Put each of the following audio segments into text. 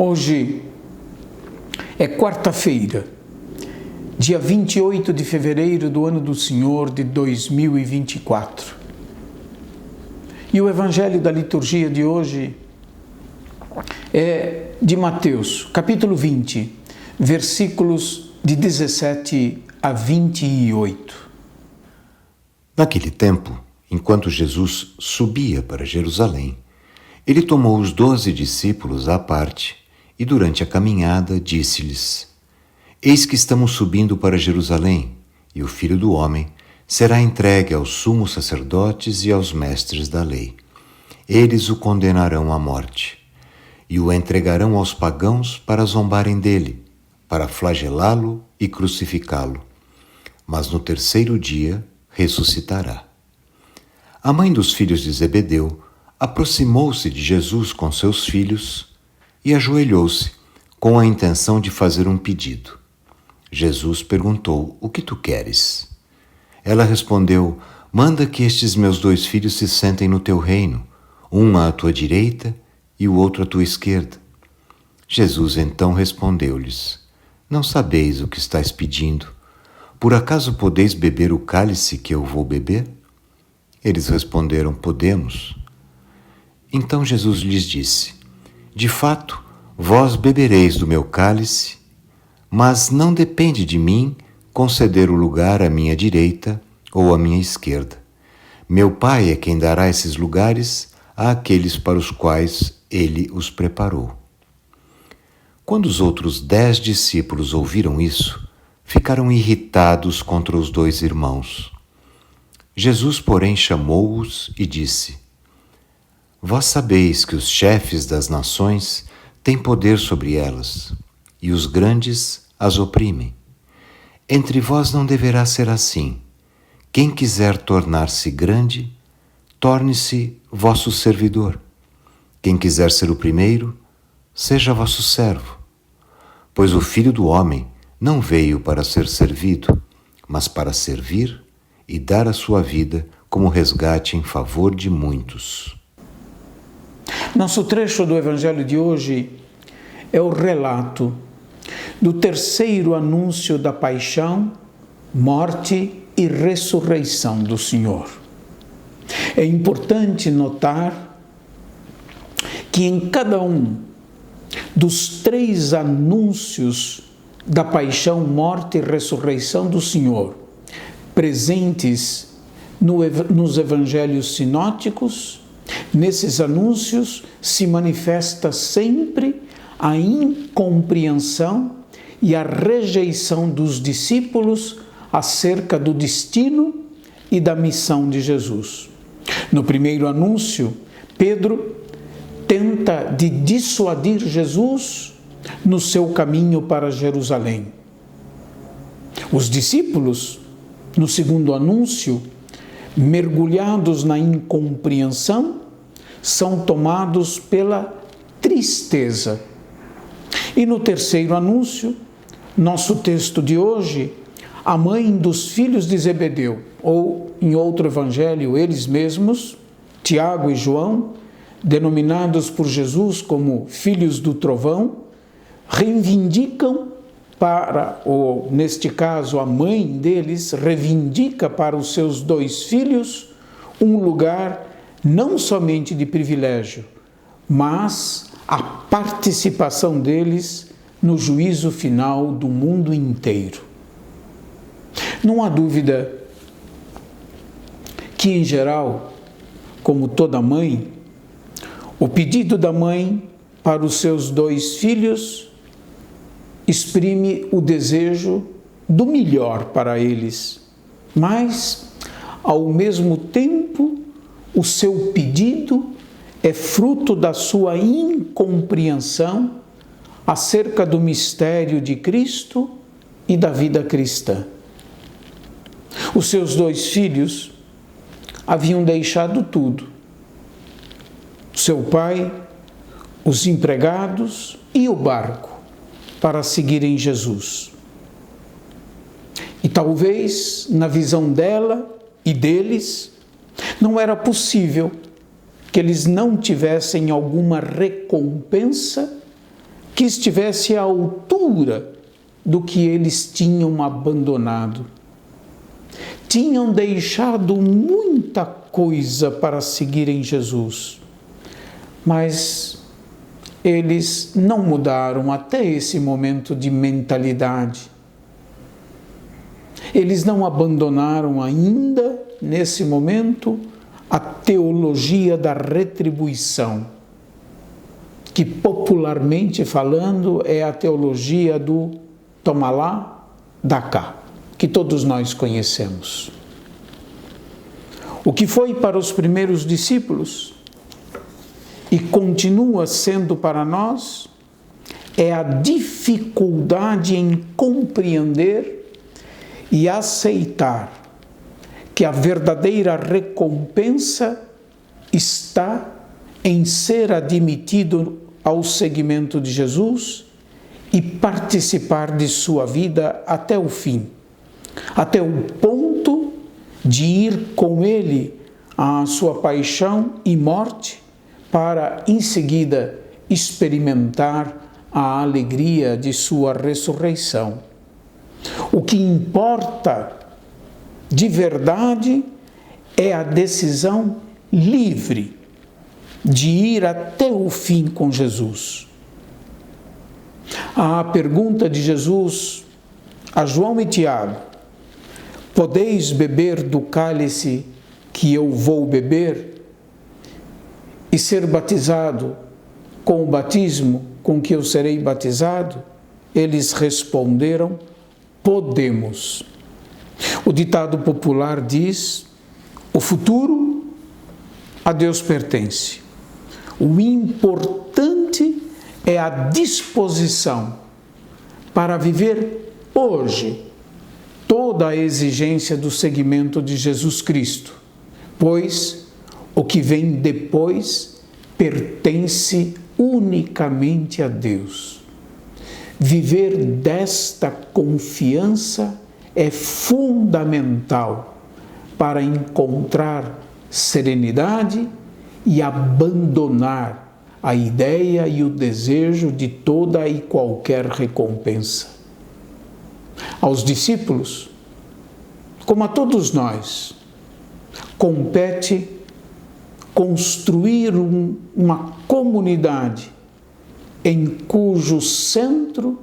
Hoje é quarta-feira, dia 28 de fevereiro do ano do Senhor de 2024. E o evangelho da liturgia de hoje é de Mateus, capítulo 20, versículos de 17 a 28. Naquele tempo, enquanto Jesus subia para Jerusalém, ele tomou os 12 discípulos à parte e, durante a caminhada, disse-lhes: Eis que estamos subindo para Jerusalém, e o Filho do Homem será entregue aos sumos sacerdotes e aos mestres da lei. Eles o condenarão à morte, e o entregarão aos pagãos para zombarem dele, para flagelá-lo e crucificá-lo. Mas no terceiro dia ressuscitará. A mãe dos filhos de Zebedeu aproximou-se de Jesus com seus filhos e ajoelhou-se, com a intenção de fazer um pedido. Jesus perguntou: O que tu queres? Ela respondeu: Manda que estes meus 2 filhos se sentem no teu reino, um à tua direita e o outro à tua esquerda. Jesus então respondeu-lhes: Não sabeis o que estáis pedindo? Por acaso podeis beber o cálice que eu vou beber? Eles responderam: Podemos. Então Jesus lhes disse: De fato, vós bebereis do meu cálice, mas não depende de mim conceder o lugar à minha direita ou à minha esquerda. Meu Pai é quem dará esses lugares àqueles para os quais ele os preparou. Quando os outros 10 discípulos ouviram isso, ficaram irritados contra os 2 irmãos. Jesus, porém, chamou-os e disse: Vós sabeis que os chefes das nações têm poder sobre elas, e os grandes as oprimem. Entre vós não deverá ser assim. Quem quiser tornar-se grande, torne-se vosso servidor. Quem quiser ser o primeiro, seja vosso servo. Pois o Filho do Homem não veio para ser servido, mas para servir e dar a sua vida como resgate em favor de muitos. Nosso trecho do evangelho de hoje é o relato do terceiro anúncio da paixão, morte e ressurreição do Senhor. É importante notar que em cada um dos 3 anúncios da paixão, morte e ressurreição do Senhor, presentes nos evangelhos sinóticos, nesses anúncios se manifesta sempre a incompreensão e a rejeição dos discípulos acerca do destino e da missão de Jesus. No primeiro anúncio, Pedro tenta de dissuadir Jesus no seu caminho para Jerusalém. Os discípulos, no segundo anúncio, mergulhados na incompreensão, são tomados pela tristeza. E no terceiro anúncio, nosso texto de hoje, a mãe dos filhos de Zebedeu, ou em outro evangelho, eles mesmos, Tiago e João, denominados por Jesus como filhos do trovão, reivindicam ou neste caso a mãe deles, reivindica para os seus 2 filhos um lugar não somente de privilégio, mas a participação deles no juízo final do mundo inteiro. Não há dúvida que, em geral, como toda mãe, o pedido da mãe para os seus 2 filhos exprime o desejo do melhor para eles, mas, ao mesmo tempo, o seu pedido é fruto da sua incompreensão acerca do mistério de Cristo e da vida cristã. Os seus 2 filhos haviam deixado tudo: seu pai, os empregados e o barco, para seguirem Jesus. E talvez, na visão dela e deles, não era possível que eles não tivessem alguma recompensa que estivesse à altura do que eles tinham abandonado. Tinham deixado muita coisa para seguirem Jesus, mas eles não mudaram até esse momento de mentalidade. Eles não abandonaram ainda, nesse momento, a teologia da retribuição, que popularmente falando é a teologia do toma lá, dá cá, que todos nós conhecemos. O que foi para os primeiros discípulos e continua sendo para nós é a dificuldade em compreender e aceitar que a verdadeira recompensa está em ser admitido ao seguimento de Jesus e participar de sua vida até o fim, até o ponto de ir com ele à sua paixão e morte, para em seguida experimentar a alegria de sua ressurreição. O que importa de verdade é a decisão livre de ir até o fim com Jesus. A pergunta de Jesus a João e Tiago: podeis beber do cálice que eu vou beber e ser batizado com o batismo com que eu serei batizado? Eles responderam: podemos. O ditado popular diz: o futuro a Deus pertence. O importante é a disposição para viver hoje toda a exigência do seguimento de Jesus Cristo, pois o que vem depois pertence unicamente a Deus. Viver desta confiança é fundamental para encontrar serenidade e abandonar a ideia e o desejo de toda e qualquer recompensa. Aos discípulos, como a todos nós, compete construir uma comunidade em cujo centro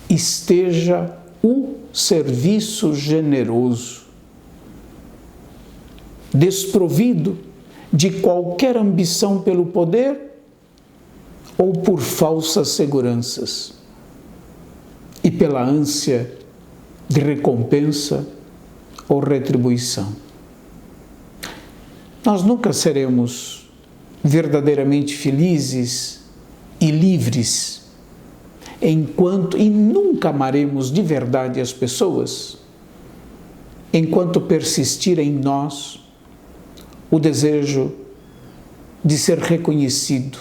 esteja o serviço generoso, desprovido de qualquer ambição pelo poder ou por falsas seguranças e pela ânsia de recompensa ou retribuição. Nós nunca seremos verdadeiramente felizes e livres enquanto, e nunca amaremos de verdade as pessoas, enquanto persistir em nós o desejo de ser reconhecido,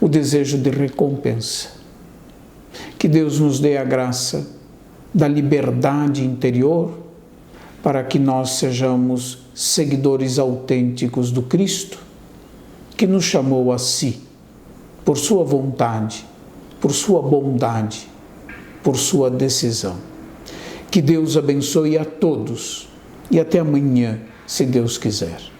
o desejo de recompensa. Que Deus nos dê a graça da liberdade interior para que nós sejamos seguidores autênticos do Cristo, que nos chamou a si, por sua vontade, por sua bondade, por sua decisão. Que Deus abençoe a todos e até amanhã, se Deus quiser.